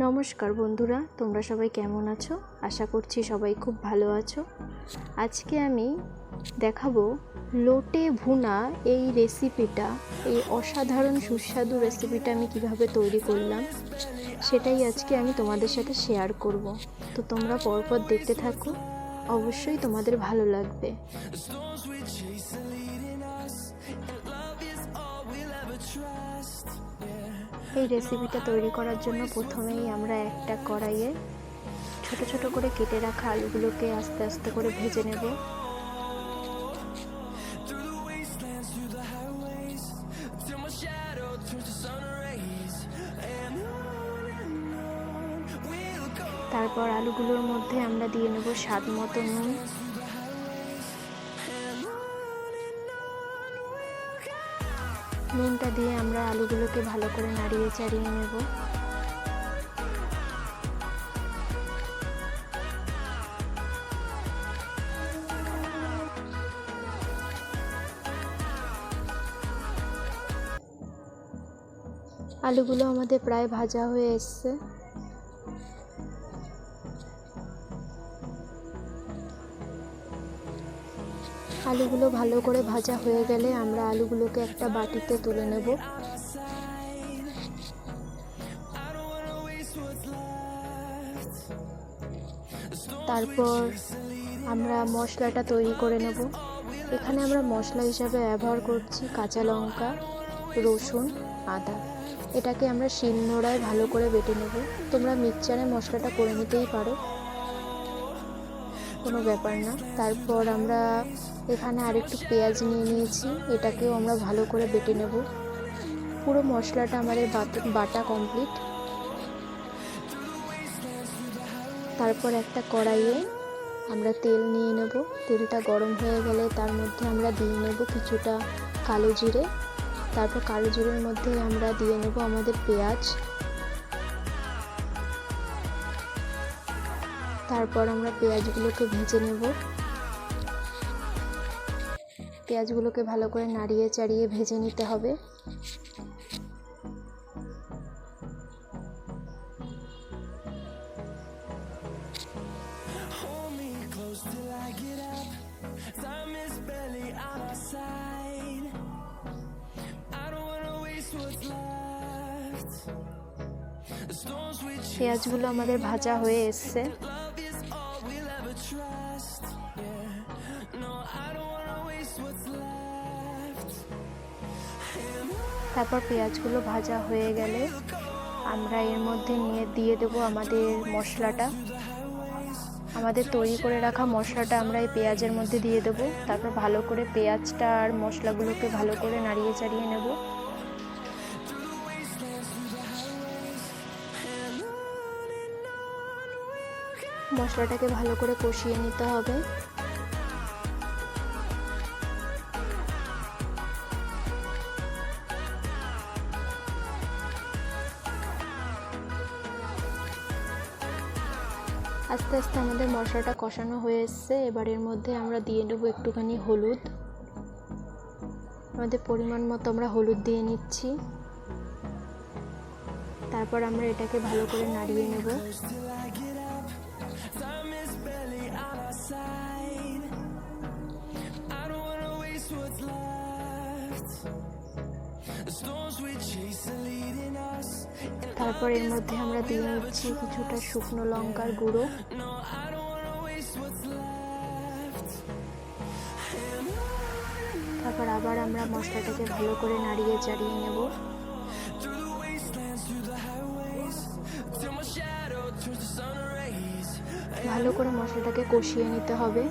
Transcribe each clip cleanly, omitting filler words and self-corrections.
নমস্কার বন্ধুরা, তোমরা সবাই কেমন আছো? আশা করছি সবাই খুব ভালো আছো। আজকে আমি দেখাবো লোটে ভুনা এই রেসিপিটা, এই অসাধারণ সুস্বাদু রেসিপিটা আমি কিভাবে তৈরি করলাম সেটাই আজকে আমি তোমাদের সাথে শেয়ার করব। তো তোমরা পরপর দেখতে থাকো, অবশ্যই তোমাদের ভালো লাগবে। এই রেসিপিটা তৈরি করার জন্য প্রথমেই আমরা একটা কড়াইয়ে ছোট ছোট করে কেটে রাখা আলুগুলোকে আস্তে আস্তে করে ভেজে নেব। তারপর আলুগুলোর মধ্যে আমরা দিয়ে নেব স্বাদ মতো নুন। নুনটা দিয়ে আমরা আলুগুলোকে ভালো করে নাড়িয়ে চাড়িয়ে নেব। আলুগুলো আমাদের প্রায় ভাজা হয়ে এসছে। আলুগুলো ভালো করে ভাজা হয়ে গেলে আমরা আলুগুলোকে একটা বাটিতে তুলে নেব। তারপর আমরা মশলাটা তৈরি করে নেব। এখানে আমরা মশলা হিসাবে ব্যবহার করছি কাঁচা লঙ্কা, রসুন, আদা। এটাকে আমরা শিলনোড়ায় ভালো করে বেটে নেব। তোমরা মিক্সচারে মশলাটা করে নিতেই পারো, কোনো ব্যাপার না। তারপর আমরা এখানে আরেকটু পেঁয়াজ নিয়ে নিয়েছি, এটাকেও আমরা ভালো করে বেটে নেব। পুরো মশলাটা আমাদের বাটা কমপ্লিট। তারপর একটা কড়াইয়ে আমরা তেল নিয়ে নেব। তেলটা গরম হয়ে গেলে তার মধ্যে আমরা দিয়ে নেব কিছুটা কালো জিরে। তারপর কালো জিরের মধ্যে আমরা দিয়ে নেব আমাদের পেঁয়াজ। তারপর আমরা পেঁয়াজগুলোকে ভেজে নেব। পেঁয়াজগুলোকে ভালো করে নাড়িয়ে চাড়িয়ে ভেজে নিতে হবে। পেঁয়াজগুলো আমাদের ভাজা হয়ে এসছে। তারপর পেঁয়াজগুলো ভাজা হয়ে গেলে আমরা এর মধ্যে দিয়ে দেবো আমাদের মশলাটা। আমাদের তৈরি করে রাখা মশলাটা আমরা এই পেঁয়াজের মধ্যে দিয়ে দেবো। তারপর ভালো করে পেঁয়াজটা আর মশলাগুলোকে ভালো করে নাড়িয়ে চাড়িয়ে নেব। মশলাটাকে ভালো করে কষিয়ে নিতে হবে। আস্তে আস্তে আমাদের মশলাটা কষানো হয়ে এসছে। এবার এর মধ্যে আমরা দিয়ে নেব একটুখানি হলুদ। আমাদের পরিমাণ মতো আমরা হলুদ দিয়ে নিচ্ছি। তারপর আমরা এটাকে ভালো করে নাড়িয়ে নেব। তারপর এর মধ্যে আমরা দিয়ে নিচ্ছি কিছুটা শুকনো লঙ্কার গুঁড়ো। তারপর আবার আমরা মশলাটাকে ভালো করে নাড়িয়ে চাড়িয়ে নেব। ভালো করে মশলাটাকে কষিয়ে নিতে হবে।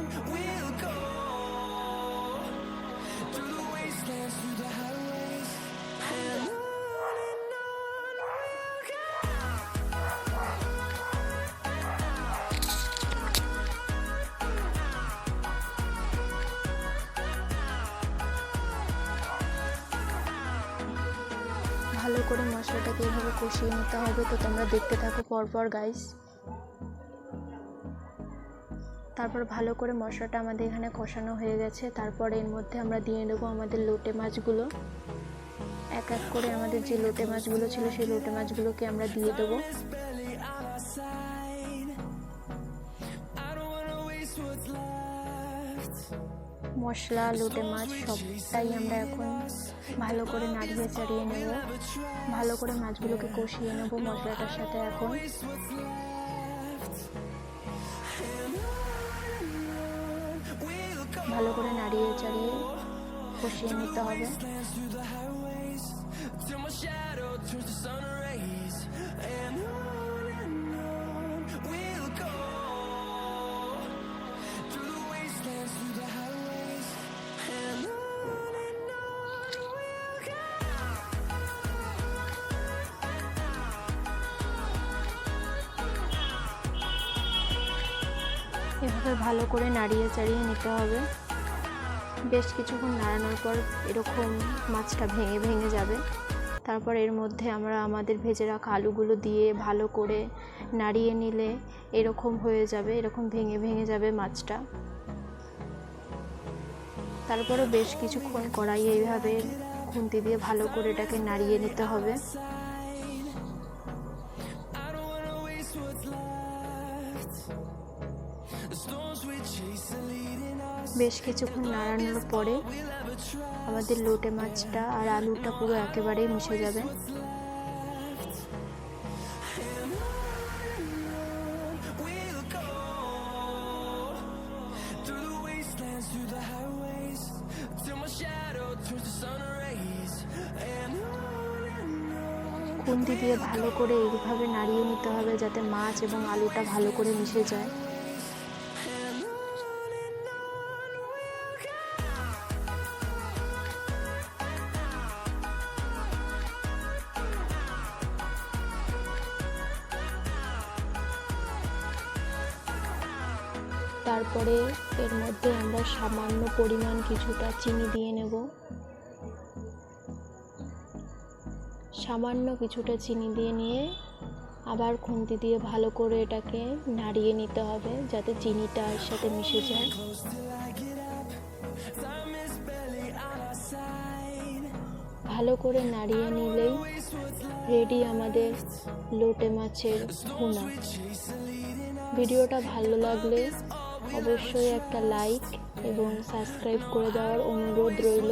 ভালো করে মশলাটাকে এইভাবে কষিয়ে নিতে হবে। তো তোমরা দেখতে থাকো পরপর গাইস। তারপর ভালো করে মশলাটা আমাদের এখানে কষানো হয়ে গেছে। তারপর এর মধ্যে আমরা দিয়ে দেবো আমাদের লোটে মাছগুলো। এক এক করে আমাদের যে লোটে মাছগুলো ছিল সেই লোটে মাছগুলোকে আমরা দিয়ে দেবো। মশলা, লোটে মাছ সবটাই আমরা এখন ভালো করে নাড়িয়ে চাড়িয়ে নেব। ভালো করে মাছগুলোকে কষিয়ে নেব মশলাটার সাথে। এখন ভালো করে নাড়িয়ে চাড়িয়ে কষিয়ে নিতে হবে। এভাবে ভালো করে নাড়িয়ে চাড়িয়ে নিতে হবে। বেশ কিছুক্ষণ নাড়ানোর পর এরকম মাছটা ভেঙে ভেঙে যাবে। তারপর এর মধ্যে আমরা আমাদের ভেজে রাখা আলুগুলো দিয়ে ভালো করে নাড়িয়ে নিলে এরকম হয়ে যাবে, এরকম ভেঙে ভেঙে যাবে মাছটা। তারপরে বেশ কিছুক্ষণ কড়াইয়ে এইভাবে খুন্তি দিয়ে ভালো করে এটাকে নাড়িয়ে নিতে হবে। বেশ কিছুক্ষণ নাড়ানোর পরে আমাদের লোটে মাছটা আর আলুটা পুরো একেবারেই মিশে যাবে। খুন্তি দিয়ে ভালো করে এইভাবে নাড়িয়ে নিতে হবে যাতে মাছ এবং আলুটা ভালো করে মিশে যায়। তারপরে এর মধ্যে আমরা সামান্য পরিমাণ কিছুটা চিনি দিয়ে নেব। সামান্য কিছুটা চিনি দিয়ে নিয়ে আবার খুন্তি দিয়ে ভালো করে এটাকে নাড়িয়ে নিতে হবে যাতে চিনিটা এর সাথে মিশে যায়। ভালো করে নাড়িয়ে নিলেই রেডি আমাদের লোটে মাছের ভুনা। ভিডিওটা ভালো লাগলে অবশ্যই একটা লাইক এবং সাবস্ক্রাইব করে দেওয়ার অনুরোধ রইল।